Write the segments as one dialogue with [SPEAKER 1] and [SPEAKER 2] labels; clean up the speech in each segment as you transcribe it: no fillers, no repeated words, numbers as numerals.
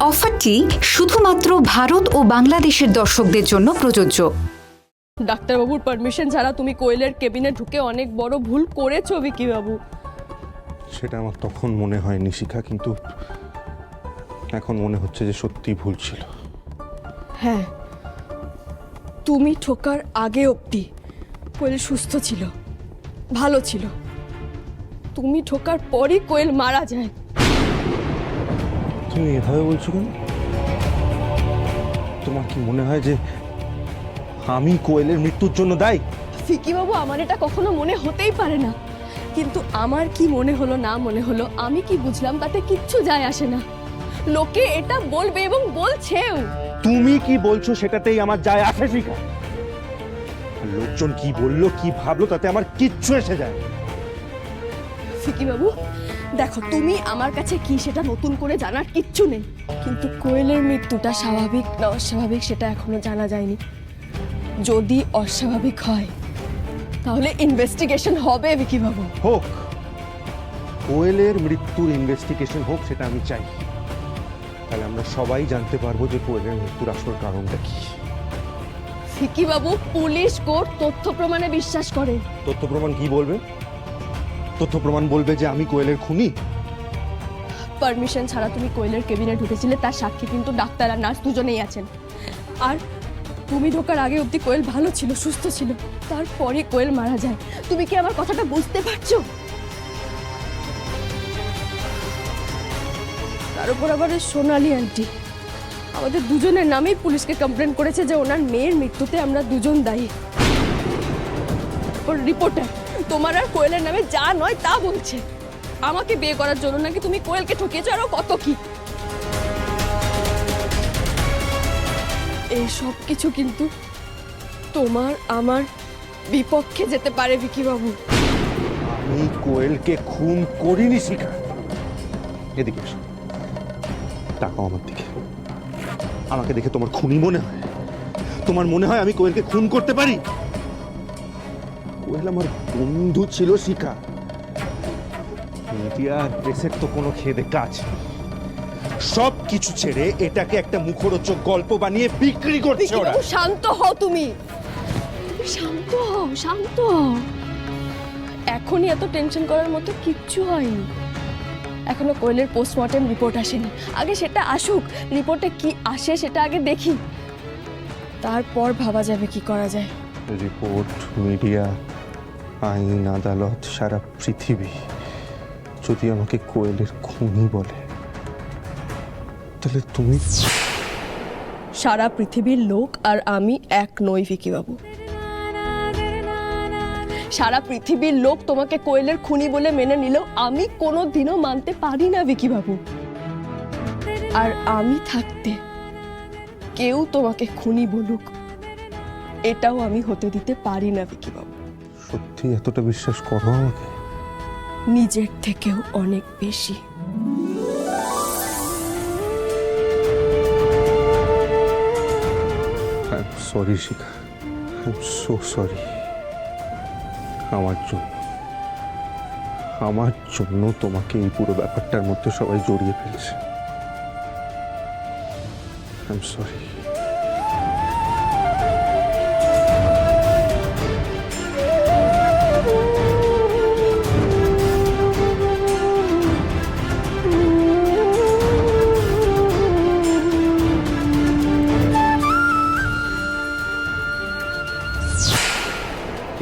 [SPEAKER 1] অফারটি শুধুমাত্র ভারত ও বাংলাদেশের দর্শকদের জন্য প্রযোজ্য।
[SPEAKER 2] ডাক্তারবাবুর পারমিশন ছাড়া তুমি কোয়েলের কেবিনে ঢুকে অনেক বড় ভুল করেছো ভিকি বাবু।
[SPEAKER 3] সেটা আমার তখন মনে হয়নি শিখা, কিন্তু এখন মনে হচ্ছে যে সত্যি ভুল ছিল।
[SPEAKER 2] হ্যাঁ, তুমি ঠোকার আগে অবধি কোয়েল সুস্থ ছিল, ভালো ছিল। তুমি ঠোকার পরই কোয়েল মারা যায়।
[SPEAKER 3] তুমি এভাবে বলছো কেন? তোমার কি মনে হয় যে আমি কোয়েলের মৃত্যুর জন্য দায়ী?
[SPEAKER 2] ভিকি বাবু, আমার এটা কখনো মনে হতেই পারে না, কিন্তু আমার কি মনে হলো না মনে হলো আমি কি বুঝলাম তাতে কিচ্ছু যায় আসে না। লোকে এটা বলবে এবং বলছেও।
[SPEAKER 3] তুমি কি বলছো সেটাতেই আমার যায় আসে শিখা। লোকজন কি বললো কি ভাবলো তাতে আমার কিচ্ছু এসে যায়।
[SPEAKER 2] ভিকি বাবু দেখো, তুমি আমার কাছে কি সেটা নতুন করে জানার কিচ্ছু নেই, কিন্তু কোয়েলের মৃত্যুটা স্বাভাবিক না অস্বাভাবিক সেটা এখনো জানা যায়নি। যদি অস্বাভাবিক হয় তাহলে ইনভেস্টিগেশন হবে ভিকি বাবু।
[SPEAKER 3] হোক, কোয়েলের মৃত্যুর ইনভেস্টিগেশন হোক, সেটা আমি চাই। তাহলে আমরা সবাই জানতে পারবো যে কোয়েলের মৃত্যুর আসল কারণটা কি।
[SPEAKER 2] ভিকি বাবু, পুলিশ কোর্ট তথ্য প্রমাণে বিশ্বাস করে।
[SPEAKER 3] তথ্য প্রমাণ কি বলবে? তথ্য প্রমাণ বলবে যে আমি কোয়েলের খুনি।
[SPEAKER 2] পারমিশন ছাড়া তুমি কোয়েলের কেবিনে ঢুকেছিলে তার সাক্ষী কিন্তু ডাক্তার আর নার্স দুজনেই আছেন। আর তুমি ঢোকার আগে অবধি কোয়েল ভালো ছিল, সুস্থ ছিল, তারপরে কোয়েল মারা যায়। তুমি কি আমার কথাটা বুঝতে পারছো? তার উপর আবার সোনালি আন্টি আমাদের দুজনের নামেই পুলিশকে কমপ্লেন করেছে যে ওনার মেয়ের মৃত্যুতে আমরা দুজন দায়ী। ওর রিপোর্টার তোমার আর কোয়েলের নামে যা নয় তা বলছে। আমাকে বিয়ে করার জন্য নাকি তুমি কোয়েলকে ঠকিয়েছো, আরো কত কি। এই সব কিছু কিন্তু তোমার আমার বিপক্ষে যেতে পারে ভিকি বাবু।
[SPEAKER 3] আমি কোয়েলকে খুন করিনি শিখা। এদিকে এসো, তাকাও আমার দিকে। আমাকে দেখে তোমার খুনি মনে হয়? তোমার মনে হয় আমি কোয়েলকে খুন করতে পারি? কোয়েল আমার বন্ধু ছিল শিখা। মিডিয়া আর প্রেসের তো কোনো খেদে কাজ নেই। সব কিছু ছেড়ে এটাকে একটা মুখরোচক গল্প বানিয়ে বিক্রি করছে ওরা।
[SPEAKER 2] শান্ত হও তুমি, শান্ত হও, শান্ত হও। এখনই এত টেনশন করার মতো কিচ্ছু হয়নি। এখনো কোয়েলের পোস্টমর্টেম রিপোর্ট আসেনি, আগে সেটা আসুক। রিপোর্টে কি আসে সেটা আগে দেখি, তারপর ভাবা যাবে কি করা যায়।
[SPEAKER 3] রিপোর্ট, মিডিয়া, আইন, আদালত, সারা পৃথিবী যদি আমাকে কোয়েলের খুনি বলে, তাহলে তুমি?
[SPEAKER 2] সারা পৃথিবীর লোক আর আমি এক নই ভিকি বাবু। সারা পৃথিবীর লোক তোমাকে কোয়েলের খুনি বলে মেনে নিলেও আমি কোনোদিনও মানতে পারি না ভিকি বাবু। আর আমি থাকতে কেউ তোমাকে খুনি বলুক এটাও আমি হতে দিতে পারি না ভিকি বাবু।
[SPEAKER 3] সত্যি এতটা বিশ্বাস করো আমাকে?
[SPEAKER 2] নিজের থেকেও অনেক বেশি।
[SPEAKER 3] সরি শিখা, সো সরি। আমার জন্য তোমাকে এই পুরো ব্যাপারটার মধ্যে সবাই জড়িয়ে ফেলছে। I am sorry.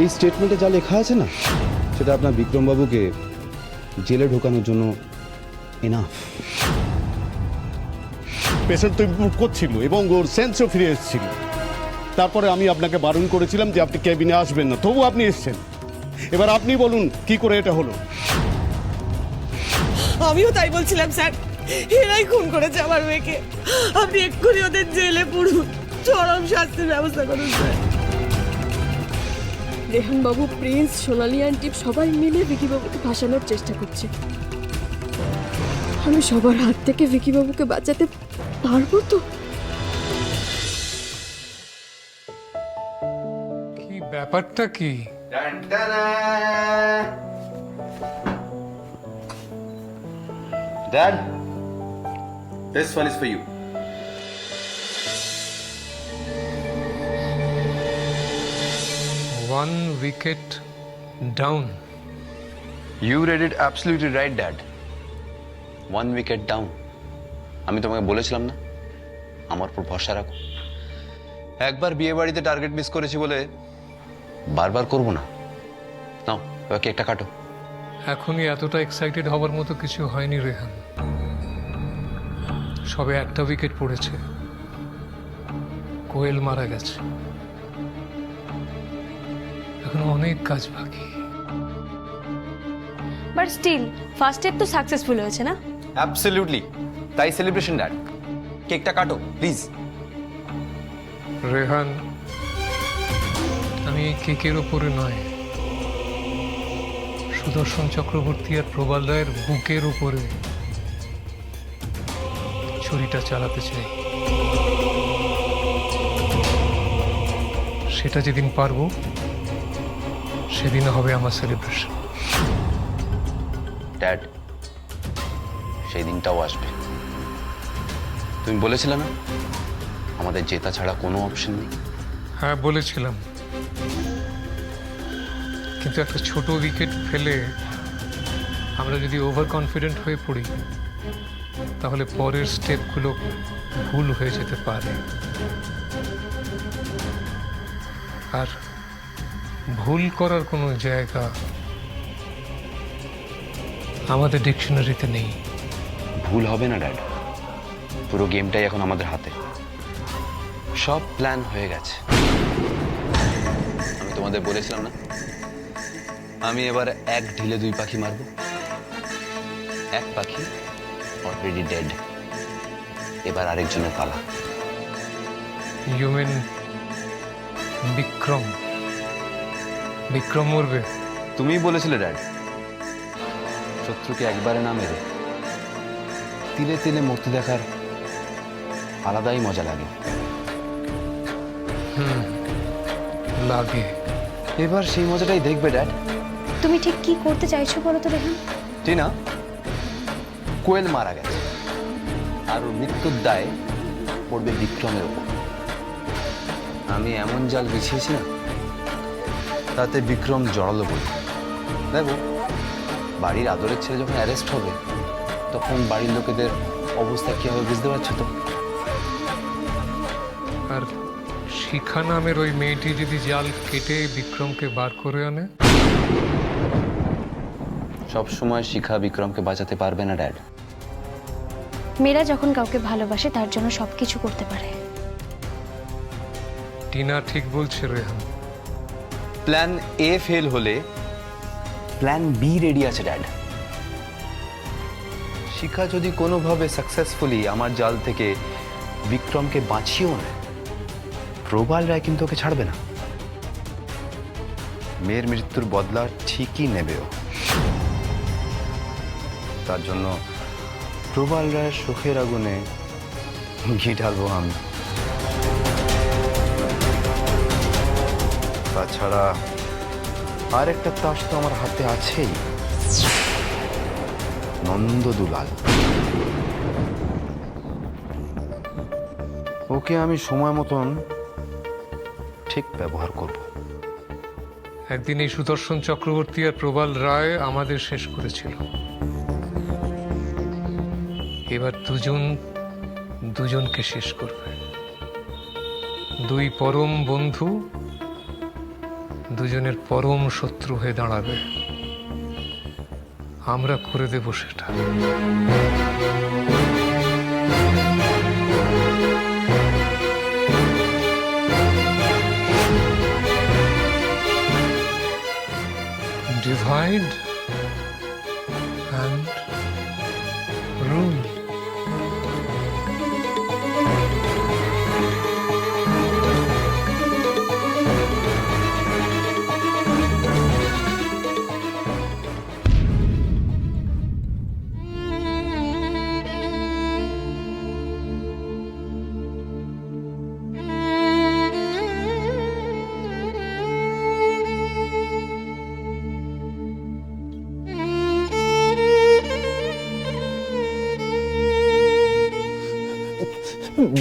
[SPEAKER 4] এই স্টেটমেন্টে যা লেখা আছে না, সেটা আপনার বিক্রমবাবুকে জেলে ঢোকানোর জন্য এনাফ।
[SPEAKER 5] পেশেন্ট তো ইমপ্রুভ করছিল এবং ওর সেন্সও ফিরে এসেছিল। তারপরে আমি আপনাকে বারণ করেছিলাম যে আপনি কেবিনে আসবেন না, তবু আপনি এসেছেন। এবার আপনি বলুন কি করে এটা হলো?
[SPEAKER 6] আমিও তাই বলছিলাম স্যার, এরাই খুন করেছে আমার মেয়েকে। আপনি এক্ষুনি ওদের জেলে পুরুন, চরম শাস্তির ব্যবস্থা করুন স্যার।
[SPEAKER 2] রেহান বাবু, প্রিন্স, সোনালি আন্টি সবাই মিলে ভিকি বাবুকে ভাসানোর চেষ্টা করছে। আমি সবার হাত থেকে ভিকি বাবুকে বাঁচাতে পারবো তো?
[SPEAKER 7] কি ব্যাপারটা কি?
[SPEAKER 8] Dad,
[SPEAKER 4] This one is for you.
[SPEAKER 7] One wicket down.
[SPEAKER 4] You read it absolutely right, Dad. One wicket down. আমি তোমাকে বলেছিলাম না আমার উপর ভরসা রাখো। একবার বিয়ে বাড়িতে টার্গেট মিস করেছি বলে বারবার করব না। নাও এবার কেকটা কাটো।
[SPEAKER 7] এখনই এতটা এক্সাইটেড হবার মতো কিছু হয়নি রেহান। সবে একটা উইকেট পড়েছে, কোয়েল মারা গেছে, এখন অনেক কাজ বাকি।
[SPEAKER 2] বাট স্টিল ফার্স্ট স্টেপ তো সাকসেসফুল হয়েছে না?
[SPEAKER 4] অ্যাবসলিউটলি, তাই সেলিব্রেশন ড্যাড। কেকটা কাটো প্লিজ।
[SPEAKER 7] রেহান, আমি এই কেকের ওপরে নয়, সুদর্শন চক্রবর্তী আর প্রবাল রায়ের বুকের উপরে ছুরিটা চালাতে চাই। সেটা যেদিন পারবো সেদিন হবে আমার সেলিব্রেশন।
[SPEAKER 4] ড্যাড, সেই দিনটাও আসবে। তুমি বলেছিলে না আমাদের জেতা ছাড়া কোনো অপশন নেই?
[SPEAKER 7] হ্যাঁ বলেছিলাম, কিন্তু একটা ছোট উইকেট ফেলে আমরা যদি ওভার কনফিডেন্ট হয়ে পড়ি তাহলে পরের স্টেপগুলো ভুল হয়ে যেতে পারে। আর ভুল করার কোনো জায়গা আমাদের ডিকশনারিতে নেই।
[SPEAKER 4] ভুল হবে না ড্যাড, পুরো গেমটাই এখন আমাদের হাতে। সব প্ল্যান হয়ে গেছে। আমি তোমাদের বলেছিলাম না আমি এবার এক ঢিলে দুই পাখি মারব। এক পাখি অলরেডি ডেড, এবার আরেকজনের পালা।
[SPEAKER 7] ইউমেন বিক্রম? বিক্রম মরবে?
[SPEAKER 4] তুমি বলেছিলে ড্যাড, শত্রুকে একবারে না মেরে তিলে তিলে মূর্তি দেখার আলাদাই মজা লাগে।
[SPEAKER 7] লাগে।
[SPEAKER 4] এবার সেই মজাটাই দেখবে ড্যাড।
[SPEAKER 2] তুমি ঠিক কি করতে চাইছো বলো তো রেহান?
[SPEAKER 4] টিনা, কোয়েল মারা গেছে আর ওর মৃত্যুর দায় পড়বে বিক্রমের ওপর। আমি এমন জাল বিছিয়েছি না তাতে বিক্রম জড়ালো বলে। দেখো, বাড়ির আদরের ছেলে যখন অ্যারেস্ট হবে তখন বাড়ির লোকেদের অবস্থা কি হবে বুঝতে পারছো তো?
[SPEAKER 7] আর শিখা নামের ওই মেয়েটি যদি জাল কেটে বিক্রমকে বার করে আনে?
[SPEAKER 4] সব সময় শিখা বিক্রমকে বাঁচাতে পারবে না ড্যাড।
[SPEAKER 2] মেয়েরা যখন কাউকে ভালোবাসে তার জন্য সবকিছু করতে পারে।
[SPEAKER 7] টিনা ঠিক বলছে রেহান।
[SPEAKER 4] প্ল্যান এ ফেল হলে প্ল্যান বি রেডি আছে ড্যাড। শিখা যদি কোনোভাবে সাকসেসফুলি আমার জাল থেকে বিক্রমকে বাঁচিয়েও নেয়, প্রবাল রায় কিন্তু ওকে ছাড়বে না। মেয়ের মৃত্যুর বদলা ঠিকই নেবে ও। তার জন্য প্রবাল রায়ের সুখের আগুনে ঘি ঢালবো আমি। তাছাড়া আরেকটা তাস তো আমার হাতে আছেই, নন্দদুলাল। ওকে আমি সময় মতন ঠিক ব্যবহার করব।
[SPEAKER 7] একদিন এই সুদর্শন চক্রবর্তী আর প্রবাল রায় আমাদের শেষ করেছিল। এবার দুজন দুজনকে শেষ করবে। দুই পরম বন্ধু দুজনের পরম শত্রু হয়ে দাঁড়াবে। আমরা করে দেব সেটা। Divide and rule.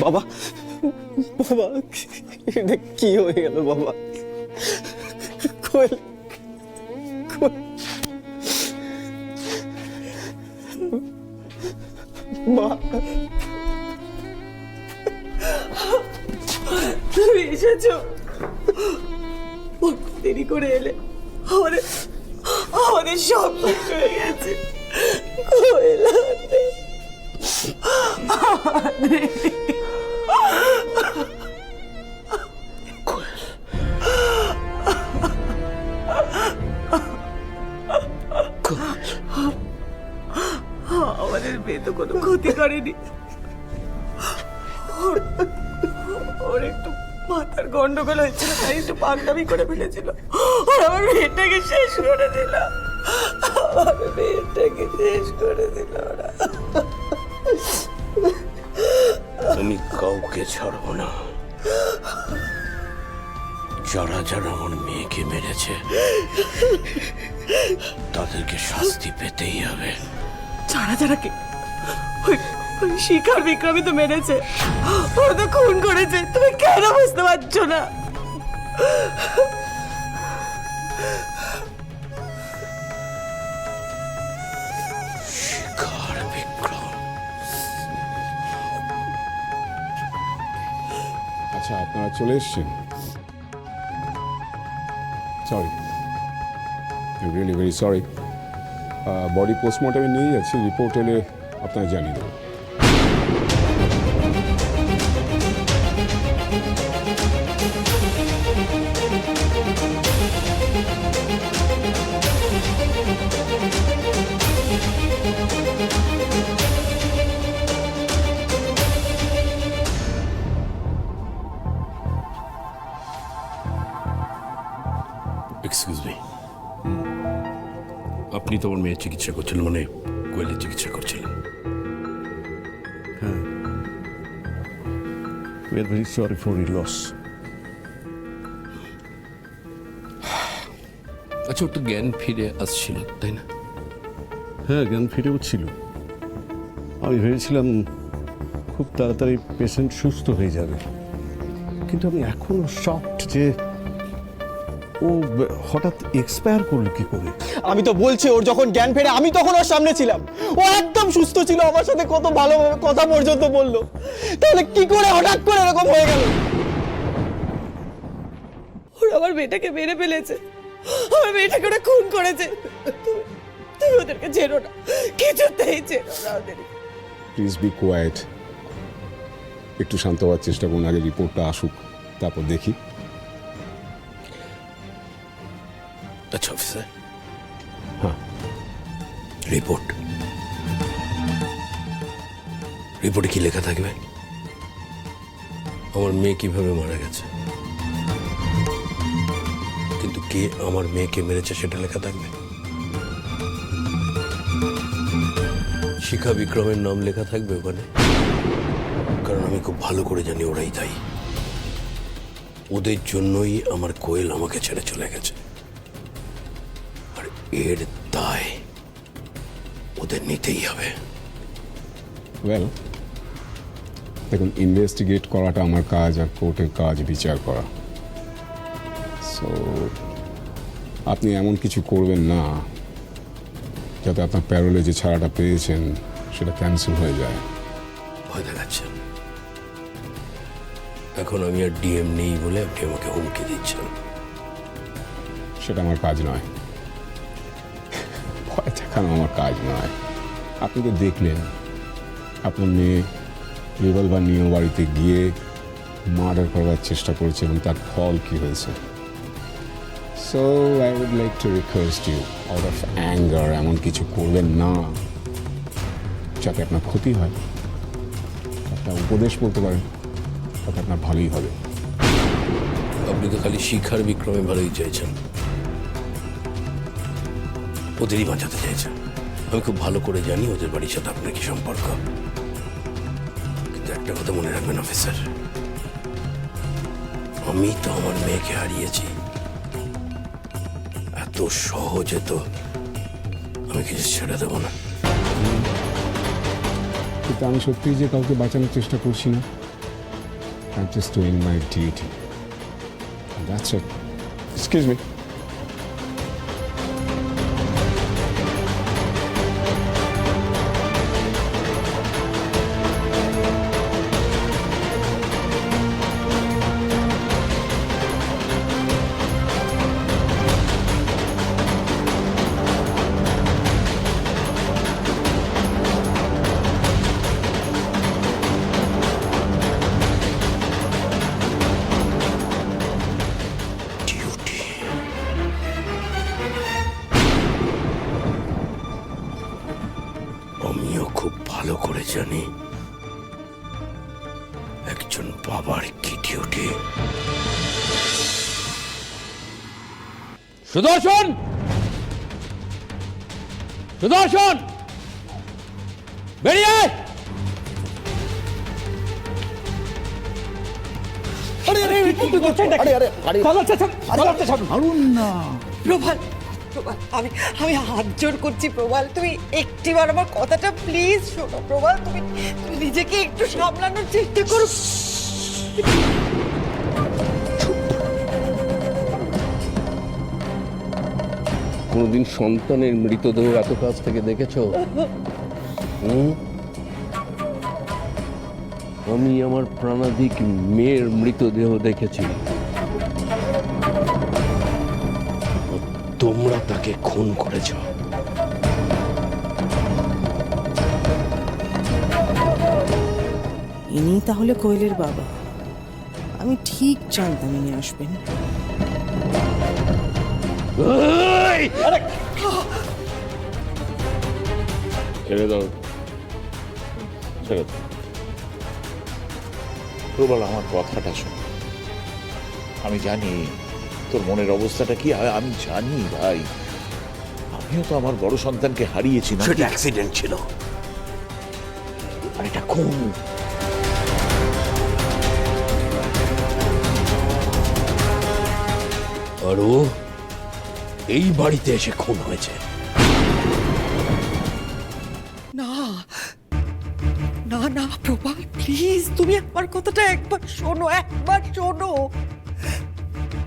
[SPEAKER 8] বাবা, বাবা, এটা কি হয়ে গেল বাবা? কোয়েল, কোয়েল, মা,
[SPEAKER 6] তুমি এসেছো, দেরি করে এলে, আমাদের আমাদের সব শেষ হয়ে গেছে। কোয়েল আর নেই। আমাদের মেয়ে তো কোনো ক্ষতি করেনি, ওর একটু মাথার গন্ডগোল হয়েছিল, তাই একটু পাগলামি করে ফেলেছিল। আর আমার মেয়েটাকে শেষ করে দিল, আমার মেয়েটাকে শেষ করে দিল ওরা।
[SPEAKER 9] আমি কাউকে ছাড়বো না। যারা যারা আমার মেয়েকে মেরেছে তাদেরকে শাস্তি পেতেই হবে।
[SPEAKER 6] যারা যারা কে? ওই শিকার বিক্রমী তো মেরেছে, ওরা তো খুন করেছে। তুমি কেন বুঝতে পারছো না?
[SPEAKER 9] শিকার বিক্রম।
[SPEAKER 5] আচ্ছা, আপনারা চলে এসছেন। Sorry, really very sorry. Body পোস্টমর্টমে নিয়ে যাচ্ছি, রিপোর্ট এলে আপনারা জানিয়ে দেবেন।
[SPEAKER 9] এক্সকিউজ মি, আপনি তো আমার মেয়ের চিকিৎসা করছিলেন, মানে কোয়েলের চিকিৎসা করছিলেন?
[SPEAKER 5] We are very sorry for your loss.
[SPEAKER 9] আচ্ছা, ওর তো জ্ঞান ফিরে আসছিল, তাই না?
[SPEAKER 5] হ্যাঁ, জ্ঞান ফিরেও ছিল। আমি ভেবেছিলাম খুব তাড়াতাড়ি পেশেন্ট সুস্থ হয়ে যাবে, কিন্তু আমি এখনো শকড যে ও হঠাৎ এক্সপায়ার করলো কি করে।
[SPEAKER 8] আমি তো বলছি, ওর যখন জ্ঞান ফেরে আমি তখন ওর সামনে ছিলাম, ও একদম সুস্থ ছিল, আমার সাথে কত ভালোভাবে কথা পর্যন্ত বললো, তাহলে কি করে হঠাৎ করে এরকম হয়ে গেল?
[SPEAKER 6] ওরা আমার মেয়েটাকে মেরে ফেলেছে, আমার মেয়েটাকে ওরা খুন করেছে। তুমি ওদেরকে চেনো না, কিছুতেই চেনো না ওদের।
[SPEAKER 5] Please be quiet. একটু শান্ত হওয়ার চেষ্টা করুন, আগে রিপোর্টটা আসুক, তারপর দেখি।
[SPEAKER 9] আচ্ছা অফিসার,
[SPEAKER 5] হ্যাঁ,
[SPEAKER 9] রিপোর্টে কি লেখা থাকবে? আমার মেয়ে কিভাবে মারা গেছে, কিন্তু কে আমার মেয়েকে মেরেছে সেটা লেখা থাকবে? শিখা বিক্রমের নাম লেখা থাকবে ওখানে? কারণ আমি খুব ভালো করে জানি ওরাই দায়ী। ওদের জন্যই আমার কোয়েল আমাকে ছেড়ে চলে গেছে, আর এর দায় ওদের নিতেই হবে।
[SPEAKER 5] ওয়েল, দেখুন, ইনভেস্টিগেট করাটা আমার কাজ, আর কোর্টের কাজ বিচার করা। সো আপনি এমন কিছু করবেন না যাতে আপনার প্যারোলে যে ছাড়াটা পেয়েছেন সেটা ক্যান্সেল হয়ে যায়।
[SPEAKER 9] ভয় দেখাচ্ছেন? এখন আমি আর ডিএম নেই বলে আপনি আমাকে হুমকি দিচ্ছেন?
[SPEAKER 5] সেটা আমার কাজ নয়, ভয় দেখানো আমার কাজ নয়। আপনি তো দেখলেন আপনার মেয়ে রিভলভার নিয়ে বাড়িতে গিয়ে মার্ডার করবার চেষ্টা করেছে এবং তার ফল কি হয়েছে। So I would like to request you, out of anger এমন কিছু করবেন না যাতে আপনার ক্ষতি হয়। একটা উপদেশ বলতে পারেন, তাতে আপনার ভালোই হবে।
[SPEAKER 9] আপনি তো খালি শিখার বিক্রমে ভালোই চাইছেন, ওদেরই বাঁচাতে চাইছেন। আমি খুব ভালো করে জানি ওদের বাড়ির সাথে আপনার কি সম্পর্ক। কিন্তু একটা কথা মনে রাখবেন অফিসার, আমি তো আমার মেয়েকে হারিয়েছি, এত সহজে তো আমি কিছু ছেড়ে দেবো না।
[SPEAKER 5] কিন্তু আমি সত্যিই যে কাউকে বাঁচানোর চেষ্টা করছি না। I'm just doing my duty. That's it. Excuse me.
[SPEAKER 9] Duty. আমিও খুব ভালো করে জানি একজন বাবার কি ডিউটি।
[SPEAKER 10] সুদর্শন, সুদর্শন, বেরিয়ে আয়।
[SPEAKER 6] প্রবাল, প্রবাল, আমি হাত জোর করছি প্রবাল, তুমি একটিবার আমার কথাটা প্লিজ শোনো প্রবাল, তুমি নিজেকে একটু সামলানোর চেষ্টা করো।
[SPEAKER 9] কোনোদিন সন্তানের মৃতদেহ এত কাছ থেকে দেখেছো? আমি আমার প্রাণাধিক মেয়ের মৃতদেহ দেখেছি। তোমরা তাকে খুন করেছ।
[SPEAKER 6] ইনি তাহলে কোয়েলের বাবা, আমি ঠিক জানতাম ইনি আসবেন।
[SPEAKER 9] ছেড়ে দাও, ছেড়ে দাও।
[SPEAKER 11] প্রবল, আমার কথাটা শোন। আমি জানি তোর মনের অবস্থাটা কি, আমি জানি ভাই। আমিও তো আমার বড় সন্তানকে হারিয়েছি না।
[SPEAKER 9] সেটা অ্যাক্সিডেন্ট ছিল, আর এটা খুন। আর ও এই বাড়িতে এসে খুন হয়েছে।
[SPEAKER 6] না না না প্রবাল, প্লিজ তুমি আমার কথাটা একবার শোনো, একবার শোনো।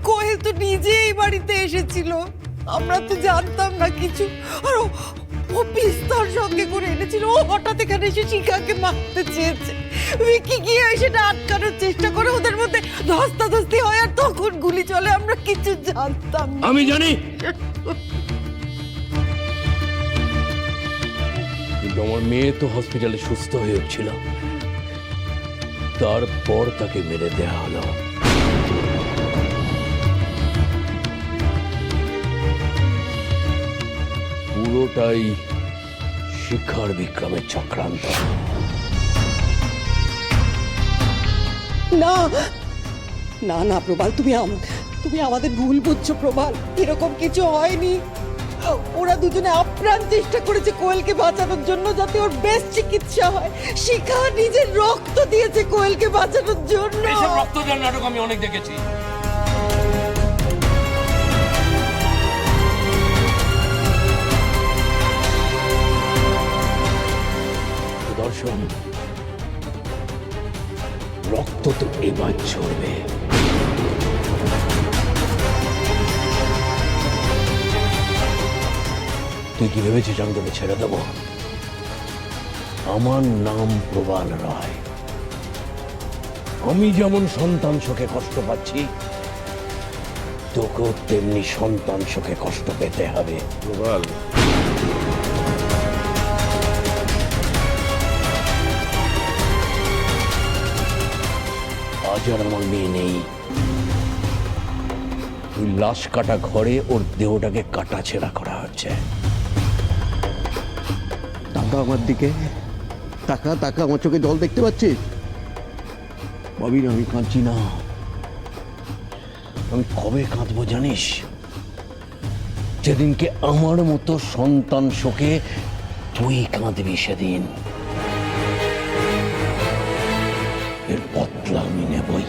[SPEAKER 6] কোয়েল তো নিজে এই বাড়িতে এসেছিল, আমরা তো জানতাম না কিছু। আর ও পিস্তল সঙ্গে করে এনেছিল, ও হঠাৎ এখানে এসে শিখাকে মারতে চেয়েছে। বিকি গিয়ে সেটা আটকানোর চেষ্টা করে, ওদের মধ্যে ধস্তাধস্তি হয় আর তখন গুলি চলে, আমরা কিছু জানতাম না।
[SPEAKER 9] আমি জানি, কিন্তু আমার মেয়ে তো হসপিটালে সুস্থ হয়ে উঠছিল, তারপর তাকে মেরে দেয়া হলো। পুরোটাই শিখার বিক্রমের চক্রান্ত।
[SPEAKER 6] না না না প্রবাল, তুমি আমাদের ভুল বুঝছো প্রবাল, এরকম কিছু হয়নি। ওরা দুজনে আপ্রাণ চেষ্টা করেছে কোয়েলকে বাঁচানোর জন্য, যাতে ওর বেস্ট চিকিৎসা হয়। শিখা নিজের রক্ত দিয়েছে কোয়েলকে বাঁচানোর জন্য।
[SPEAKER 9] এইসব রক্ত দেওয়ার নাটক আমি অনেক দেখেছি। সুদর্শন, রক্ত তো এবার ঝরবে। তুই কি ভেবেছিস আমি তোকে ছেড়ে দেবো? আমার নাম প্রবাল রায়। আমি যেমন সন্তান শোকে কষ্ট পাচ্ছি, তোকেও তেমনি সন্তান শোকে কষ্ট পেতে হবে। প্রবাল, আজ আর আমার মেয়ে নেই। ওই লাশ কাটা ঘরে ওর দেহটাকে কাটা ছেঁড়া করা হচ্ছে।
[SPEAKER 8] টাকা আমার দিকে, টাকা টাকা, আমার চোখে জল দেখতে পাচ্ছিস?
[SPEAKER 9] ববির, আমি কাঁদছি না। আমি কবে কাঁদবো জানিস? যেদিনকে আমার মতো সন্তান শোকে তুই কাঁদবি সেদিন। এর বদলা আমি নেবই।